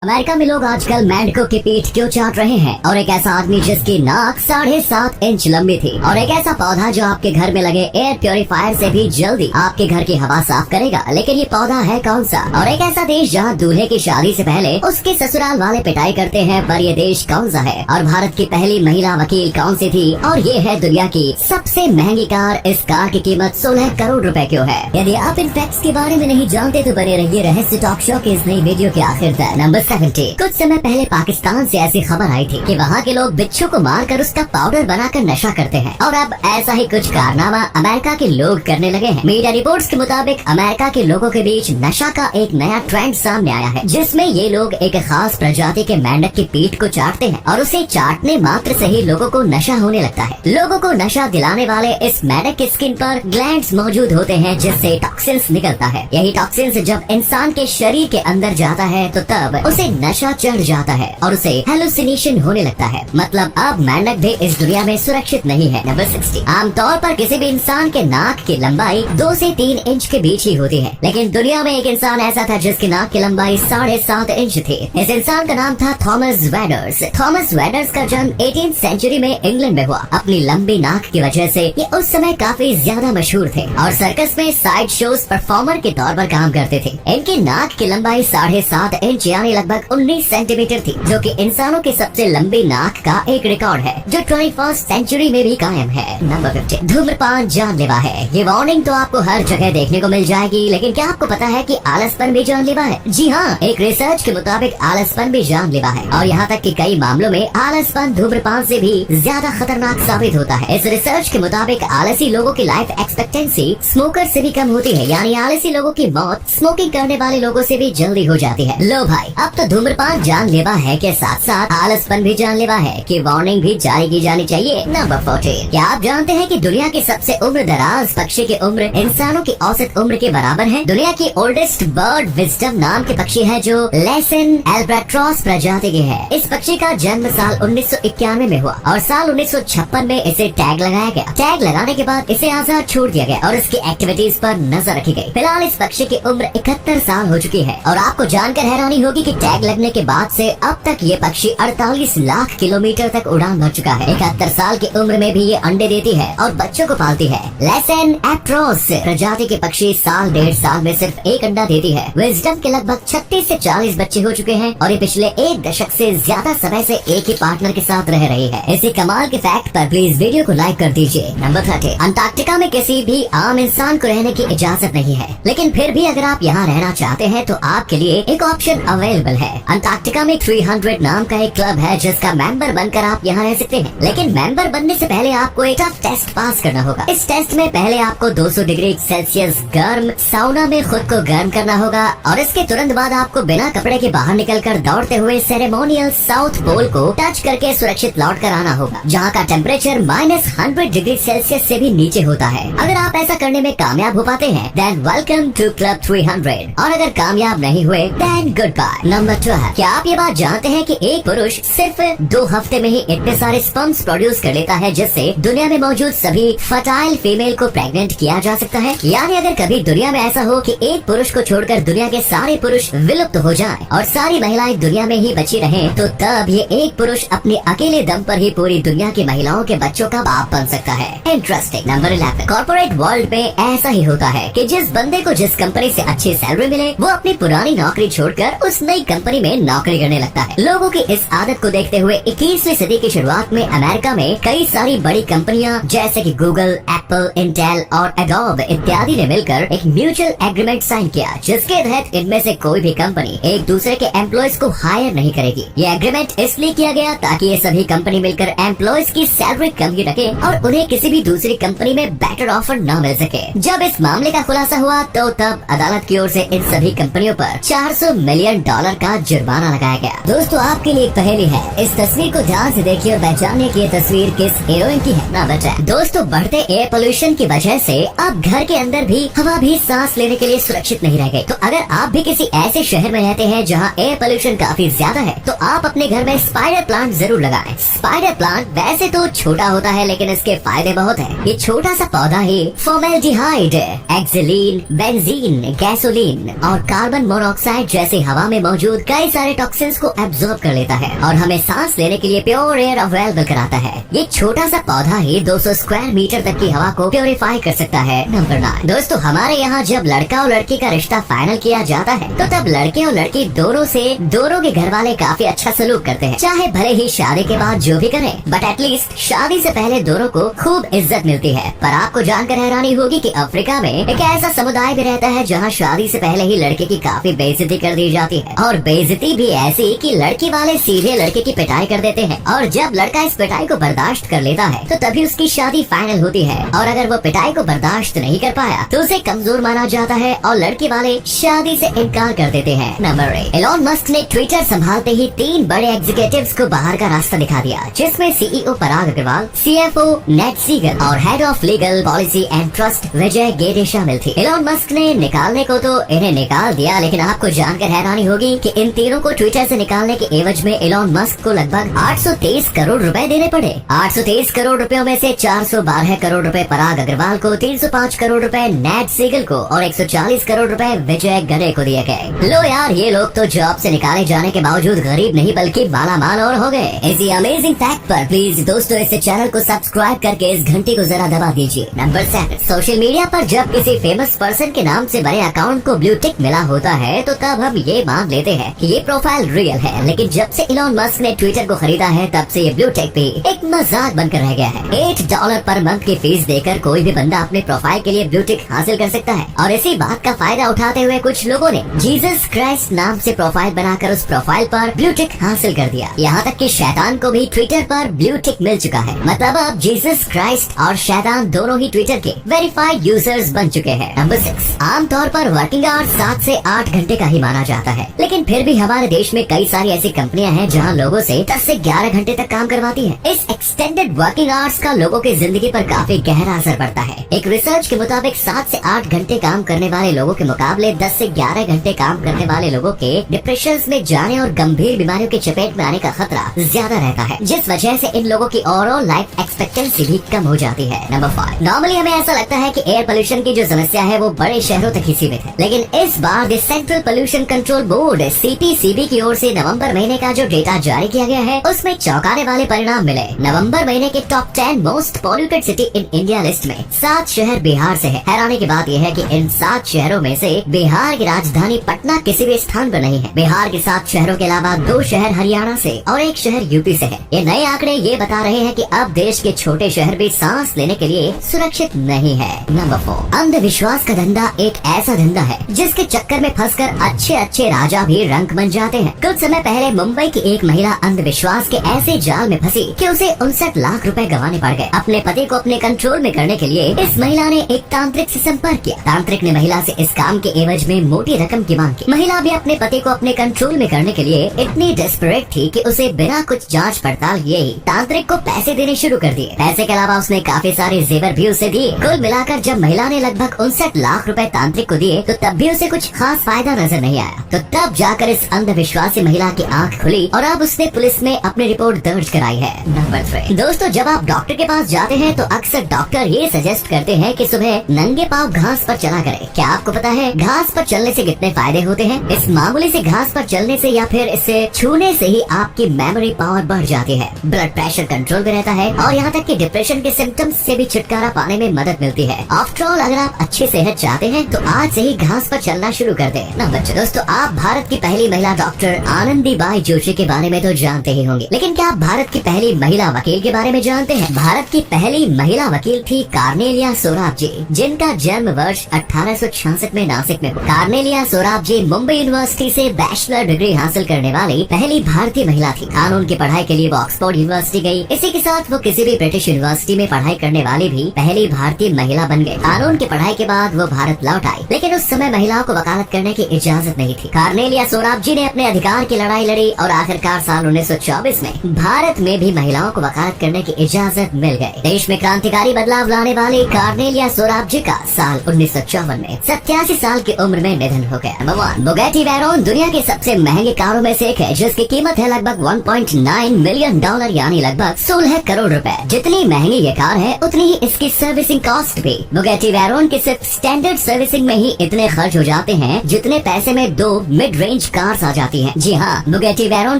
America में लोग आजकल मेंढकों की पीठ क्यों चाट रहे हैं? और एक ऐसा आदमी जिसकी नाक 7.5 इंच लंबी थी, और एक ऐसा पौधा जो आपके घर में लगे एयर प्योरीफायर से भी जल्दी आपके घर की हवा साफ करेगा। लेकिन ये पौधा है कौन सा? और एक ऐसा देश जहाँ दूल्हे की शादी से पहले उसके ससुराल वाले पिटाई करते हैं, पर ये देश कौन सा है? और भारत की पहली महिला वकील कौन सी थी? और ये है दुनिया की सबसे महंगी कार। इस कार की कीमत 16 करोड़ रुपए क्यों है? यदि आप इन फैक्ट्स के बारे में नहीं जानते तो बने रहिए रहस्य टॉक शो के इस नई वीडियो के आखिर तक। नंबर 70। कुछ समय पहले पाकिस्तान से ऐसी खबर आई थी कि वहाँ के लोग बिच्छू को मारकर उसका पाउडर बनाकर नशा करते हैं, और अब ऐसा ही कुछ कारनामा अमेरिका के लोग करने लगे हैं। मीडिया रिपोर्ट्स के मुताबिक अमेरिका के लोगों के बीच नशा का एक नया ट्रेंड सामने आया है, जिसमें ये लोग एक खास प्रजाति के मेंढक की पीठ को चाटते हैं, और उसे चाटने मात्र से ही लोगों को नशा होने लगता है। लोगों को नशा दिलाने वाले इस मेंढक की स्किन पर ग्लैंड्स मौजूद होते हैं, जिससे टॉक्सिन्स निकलता है। यही टॉक्सिन्स जब इंसान के शरीर के अंदर जाता है तो तब उसे नशा चढ़ जाता है और उसे हेलुसिनेशन होने लगता है। मतलब अब मेंढक भी इस दुनिया में सुरक्षित नहीं है। नंबर 60। आमतौर पर किसी भी इंसान के नाक की लंबाई 2 से 3 इंच के बीच ही होती है, लेकिन दुनिया में एक इंसान ऐसा था जिसकी नाक की लंबाई 7.5 इंच थी। इस इंसान का नाम था थॉमस वेडर्स। थॉमस वेडर्स का जन्म 18th सेंचुरी में इंग्लैंड में हुआ। अपनी लंबी नाक की वजह से ये उस समय काफी ज्यादा मशहूर थे और सर्कस में साइड शोज परफॉर्मर के तौर पर काम करते थे। इनकी नाक की लंबाई 7.5 इंच यानी लगभग 19 सेंटीमीटर थी, जो कि इंसानों की सबसे लंबी नाक का एक रिकॉर्ड है, जो 21st सेंचुरी में भी कायम है। नंबर 50। धूम्रपान जानलेवा है। ये वार्निंग तो आपको हर जगह देखने को मिल जाएगी, लेकिन क्या आपको पता है कि आलसपन भी जानलेवा है? जी हाँ, एक रिसर्च के मुताबिक आलसपन भी जानलेवा है, और यहाँ तक कि कई मामलों में आलसपन धूम्रपान से भी ज्यादा खतरनाक साबित होता है। इस रिसर्च के मुताबिक आलसी लोगों की लाइफ एक्सपेक्टेंसी स्मोकर से भी कम होती है, यानी आलसी लोगों की मौत स्मोकिंग करने वाले लोगों से भी जल्दी हो जाती है। लो भाई, अब तो धूम्रपान जानलेवा है के साथ साथ आलसपन भी जानलेवा है कि वार्निंग भी जारी की जानी चाहिए। नंबर 40। क्या आप जानते हैं कि दुनिया की सबसे उम्र दराज पक्षी की उम्र इंसानों की औसत उम्र के बराबर है? दुनिया की ओल्डेस्ट बर्ड विजडम नाम के पक्षी है, जो लेसन एल्ब्रेट्रॉस प्रजाति के है। इस पक्षी का जन्म साल 1991 में हुआ और साल 1956 में इसे टैग लगाया गया। टैग लगाने के बाद इसे आजाद छोड़ दिया गया और इसकी एक्टिविटीज पर नजर रखी गई। फिलहाल इस पक्षी की उम्र 71 साल हो चुकी है, और आपको जानकर हैरानी होगी कि टैग लगने के बाद से अब तक ये पक्षी 48 लाख किलोमीटर तक उड़ान भर चुका है। 71 साल की उम्र में भी ये अंडे देती है और बच्चों को पालती है। लेसन एप्ट्रोस प्रजाति के पक्षी साल 1.5 साल में सिर्फ एक अंडा देती है। विजडम के लगभग 36 से 40 बच्चे हो चुके हैं, और ये पिछले 1 दशक से ज्यादा समय से एक ही पार्टनर के साथ रह रही है। इसी कमाल के फैक्ट पर प्लीज वीडियो को लाइक कर दीजिए। नंबर 30। अंटार्कटिका में किसी भी आम इंसान को रहने की इजाजत नहीं है, लेकिन फिर भी अगर आप यहाँ रहना चाहते हैं तो आपके लिए एक ऑप्शन अवेलेबल है। अंटार्कटिका में 300 नाम का एक क्लब है, जिसका मेंबर बनकर आप यहाँ रह सकते हैं। लेकिन मेंबर बनने से पहले आपको एक टफ टेस्ट पास करना होगा। इस टेस्ट में पहले आपको 200 डिग्री सेल्सियस गर्म साउना में खुद को गर्म करना होगा, और इसके तुरंत बाद आपको बिना कपड़े के बाहर निकलकर दौड़ते हुए सेरेमोनियल साउथ पोल को टच करके सुरक्षित लौट कर आना होगा, जहाँ का टेम्परेचर -100 डिग्री सेल्सियस से भी नीचे होता है। अगर आप ऐसा करने में कामयाब हो पाते हैं, देन वेलकम टू क्लब 300, और अगर कामयाब नहीं हुए, देन गुड बाय। नंबर 12। क्या आप ये बात जानते हैं कि एक पुरुष सिर्फ 2 हफ्ते में ही इतने सारे स्पर्म्स प्रोड्यूस कर लेता है, जिससे दुनिया में मौजूद सभी फर्टाइल फीमेल को प्रेग्नेंट किया जा सकता है? यानी अगर कभी दुनिया में ऐसा हो कि एक पुरुष को छोड़कर दुनिया के सारे पुरुष विलुप्त हो जाएं और सारी महिलाएं दुनिया में ही बची रहें, तो तब ये एक पुरुष अपने अकेले दम पर ही पूरी दुनिया की महिलाओं के बच्चों का बाप बन सकता है। इंटरेस्टिंग। नंबर 11। कॉर्पोरेट वर्ल्ड में ऐसा ही होता है कि जिस बंदे को जिस कंपनी से अच्छी सैलरी मिले, वो अपनी पुरानी नौकरी छोड़कर उस नई कंपनी में नौकरी करने लगता है। लोगों की इस आदत को देखते हुए 21वीं सदी की शुरुआत में अमेरिका में कई सारी बड़ी कंपनियां जैसे कि गूगल, एप्पल, इंटेल और एडोब इत्यादि ने मिलकर एक म्यूचुअल एग्रीमेंट साइन किया, जिसके तहत इनमें से कोई भी कंपनी एक दूसरे के एम्प्लॉयज को हायर नहीं करेगी। ये एग्रीमेंट इसलिए किया गया ताकि ये सभी कंपनी मिलकर एम्प्लॉयज की सैलरी कम ही रखे और उन्हें किसी भी दूसरी कंपनी में बेटर ऑफर न मिल सके। जब इस मामले का खुलासा हुआ तो तब अदालत की ओर से इन सभी कंपनियों पर $400 मिलियन का जुर्माना लगाया गया। दोस्तों, आपके लिए एक पहेली है। इस तस्वीर को ध्यान से देखिए और पहचानिए कि ये तस्वीर किस हीरोइन की है। ना बचा। दोस्तों, बढ़ते एयर पोल्यूशन की वजह से अब घर के अंदर भी हवा भी सांस लेने के लिए सुरक्षित नहीं रह गई। तो अगर आप भी किसी ऐसे शहर में रहते हैं जहाँ एयर पोल्यूशन काफी ज्यादा है, तो आप अपने घर में स्पाइडर प्लांट जरूर लगाएं। स्पाइडर प्लांट वैसे तो छोटा होता है, लेकिन इसके फायदे बहुत हैं। ये छोटा सा पौधा ही फॉर्मेल्डिहाइड, एक्सिलीन, बेंजीन, गैसोलीन और कार्बन मोनोऑक्साइड जैसी हवा में मौजूद मौजूद कई सारे टॉक्सिन्स को एब्जॉर्ब कर लेता है और हमें सांस लेने के लिए प्योर एयर अवेलेबल कराता है। ये छोटा सा पौधा ही 200 स्क्वायर मीटर तक की हवा को प्योरीफाई कर सकता है। नंबर 9 दोस्तों, हमारे यहाँ जब लड़का और लड़की का रिश्ता फाइनल किया जाता है तो तब लड़के और लड़की दोनों के घर वाले काफी अच्छा सलूक करते हैं, चाहे भले ही शादी के बाद जो भी करें, बट एटलीस्ट शादी से पहले दोनों को खूब इज्जत मिलती है। पर आपको जानकर हैरानी होगी कि अफ्रीका में एक ऐसा समुदाय भी रहता है जहाँ शादी से पहले ही लड़के की काफी बेइज्जती कर दी जाती है, और बेइज्जती भी ऐसी कि लड़की वाले सीधे लड़के की पिटाई कर देते हैं, और जब लड़का इस पिटाई को बर्दाश्त कर लेता है तो तभी उसकी शादी फाइनल होती है। और अगर वो पिटाई को बर्दाश्त नहीं कर पाया तो उसे कमजोर माना जाता है और लड़की वाले शादी से इनकार कर देते हैं। नंबर 8 एलोन मस्क ने ट्विटर संभालते ही 3 बड़े एग्जीक्यूटिव्स को बाहर का रास्ता दिखा दिया, जिसमें CEO Parag Agrawal, CFO Ned Segal और head of legal policy and trust Vijaya Gadde शामिल थी। एलोन मस्क ने निकालने को तो इन्हें निकाल दिया, लेकिन आपको जानकर हैरानी होगी कि इन तीनों को ट्विटर से निकालने के एवज में एलोन मस्क को लगभग 823 करोड़ रुपए देने पड़े। 823 करोड़ रुपयों में से 412 करोड़ रुपए पराग अग्रवाल को, 305 करोड़ रुपए नेट सीगल को और 140 करोड़ रुपए विजय गड़े को दिए गए। लो यार, ये लोग तो जॉब से निकाले जाने के बावजूद गरीब नहीं बल्कि मालामाल और हो गए। इसी अमेजिंग फैक्ट पर प्लीज दोस्तों इस चैनल को सब्सक्राइब करके इस घंटी को जरा दबा दीजिए। नंबर 7 सोशल मीडिया पर जब किसी फेमस पर्सन के नाम से बने अकाउंट को ब्लू टिक मिला होता है तो तब हम ये मान लेते हैं कि ये प्रोफाइल रियल है, लेकिन जब से इलॉन मस्क ने ट्विटर को खरीदा है तब से ये ब्लू टिक भी एक मजाक बनकर रह गया है। $8 पर मंथ की फीस देकर कोई भी बंदा अपने प्रोफाइल के लिए ब्लू टिक हासिल कर सकता है, और इसी बात का फायदा उठाते हुए कुछ लोगों ने जीसस क्राइस्ट नाम से प्रोफाइल बनाकर उस प्रोफाइल पर ब्लू टिक हासिल कर दिया। यहाँ तक कि शैतान को भी ट्विटर पर ब्लू टिक मिल चुका है। मतलब अब जीसस क्राइस्ट और शैतान दोनों ही ट्विटर के वेरीफाइड यूजर्स बन चुके हैं। नंबर 6 आमतौर पर वर्किंग आवर्स 7 से 8 घंटे का ही माना जाता है, लेकिन फिर भी हमारे देश में कई सारी ऐसी कंपनियां हैं जहां लोगों से 10 से 11 घंटे तक काम करवाती हैं। इस एक्सटेंडेड वर्किंग आवर्स का लोगों की जिंदगी पर काफी गहरा असर पड़ता है। एक रिसर्च के मुताबिक 7 से 8 घंटे काम करने वाले लोगों के मुकाबले 10 से 11 घंटे काम करने वाले लोगों के डिप्रेशन में जाने और गंभीर बीमारियों की चपेट में आने का खतरा ज्यादा रहता है, जिस वजह से इन लोगों की ओवरऑल लाइफ एक्सपेक्टेंसी भी कम हो जाती है। नंबर 5 नॉर्मली हमें ऐसा लगता है कि एयर पोल्यूशन की जो समस्या है वो बड़े शहरों तक ही सीमित है, लेकिन इस बार the central pollution control board CPCB की ओर से नवंबर महीने का जो डेटा जारी किया गया है उसमें चौंकाने वाले परिणाम मिले। नवंबर महीने के top 10 most polluted city in India list में 7 शहर बिहार से है। हैरानी की बात यह है कि इन 7 शहरों में से बिहार की राजधानी पटना किसी भी स्थान पर नहीं है। बिहार के 7 शहरों के अलावा 2 शहर हरियाणा से और 1 शहर यूपी से है। ये नए आंकड़े ये बता रहे हैं कि अब देश के छोटे शहर भी सांस लेने के लिए सुरक्षित नहीं है। नंबर 4 अंधविश्वास का धंधा एक ऐसा धंधा है जिसके चक्कर में फंसकर अच्छे राजा भी रंक बन जाते हैं। कुछ समय पहले मुंबई की एक महिला अंधविश्वास के ऐसे जाल में फंसी कि उसे 59 लाख रुपए गंवाने पड़ गए। अपने पति को अपने कंट्रोल में करने के लिए इस महिला ने एक तांत्रिक से संपर्क किया। तांत्रिक ने महिला से इस काम के एवज में मोटी रकम की मांग की। महिला भी अपने पति को अपने कंट्रोल में करने के लिए इतनी डेस्परेट थी कि उसे बिना कुछ जांच पड़ताल किए ही तांत्रिक को पैसे देने शुरू कर दिए। पैसे के अलावा उसने काफी सारे जेवर भी उसे दिए। कुल मिलाकर जब महिला ने लगभग 59 लाख रुपए तांत्रिक को दिए तो तब भी उसे कुछ खास फायदा नजर नहीं आया। तो तब जाकर इस अंधविश्वासी महिला की आंख खुली और अब उसने पुलिस में अपनी रिपोर्ट दर्ज कराई है। नंबर 3 दोस्तों, जब आप डॉक्टर के पास जाते हैं तो अक्सर डॉक्टर ये सजेस्ट करते हैं कि सुबह नंगे पाँव घास पर चला करें। क्या आपको पता है घास पर चलने से कितने फायदे होते हैं? इस मामूली से घास पर चलने से या फिर इसे छूने से ही आपकी मेमोरी पावर बढ़ जाती है, ब्लड प्रेशर कंट्रोल में रहता है और यहाँ तक कि डिप्रेशन के सिम्टम्स से भी छुटकारा पाने में मदद मिलती है। आफ्टर ऑल अगर आप अच्छी सेहत चाहते हैं तो आज से ही घास पर चलना शुरू कर दें। नंबर 4 दोस्तों, आप भारत की पहली महिला डॉक्टर आनंदीबाई जोशी के बारे में तो जानते ही होंगे, लेकिन क्या आप भारत की पहली महिला वकील के बारे में जानते हैं? भारत की पहली महिला वकील थी कार्नेलिया सोराब जी, जिनका जन्म वर्ष 1866 में नासिक में हुआ। कार्नेलिया सोराब जी मुंबई यूनिवर्सिटी से बैचलर डिग्री हासिल करने वाली पहली भारतीय महिला थी। कानून की पढ़ाई के लिए वो ऑक्सफोर्ड यूनिवर्सिटी गई। इसी के साथ वो किसी भी ब्रिटिश यूनिवर्सिटी में पढ़ाई करने वाली भी पहली भारतीय महिला बन गई। कानून की पढ़ाई के बाद वो भारत लौट आई, लेकिन उस समय महिलाओं को वकालत करने की इजाजत नहीं थी। कार्नेलिया सोराब जी ने अपने अधिकार की लड़ाई लड़ी और आखिरकार साल 1924 में भारत में भी महिलाओं को वकालत करने की इजाजत मिल गई। देश में क्रांतिकारी बदलाव लाने वाली कार्नेलिया सोराब जी का साल 1954 में 87 साल की उम्र में निधन हो गया। नंबर 1 बुगैटी वेरोन दुनिया के सबसे महंगे कारों में से एक है, जिसकी कीमत है लगभग $1.9 मिलियन यानी लगभग 16 करोड़ रुपए। जितनी महंगी ये कार है उतनी ही इसकी सर्विसिंग कॉस्ट भी। बुगैटी वेरोन की सिर्फ स्टैंडर्ड सर्विसिंग में ही इतने खर्च हो जाते हैं जितने पैसे में 2 मिड रेंज इंच कार्स आ जाती हैं। जी हाँ, बुगेटी वेरोन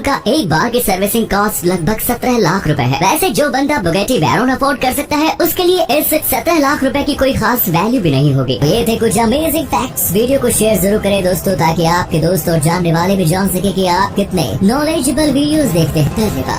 का एक बार की सर्विसिंग कॉस्ट लगभग 17 लाख रुपए है। वैसे जो बंदा बुगेटी वेरोन अफोर्ड कर सकता है उसके लिए इस 17 लाख रुपए की कोई खास वैल्यू भी नहीं होगी। ये थे कुछ अमेजिंग फैक्ट्स। वीडियो को शेयर जरूर करें दोस्तों, ताकि आपके दोस्त और जानने वाले भी जान सके कि आप कितने नॉलेजेबल वीडियोस देखते हैं। धन्यवाद।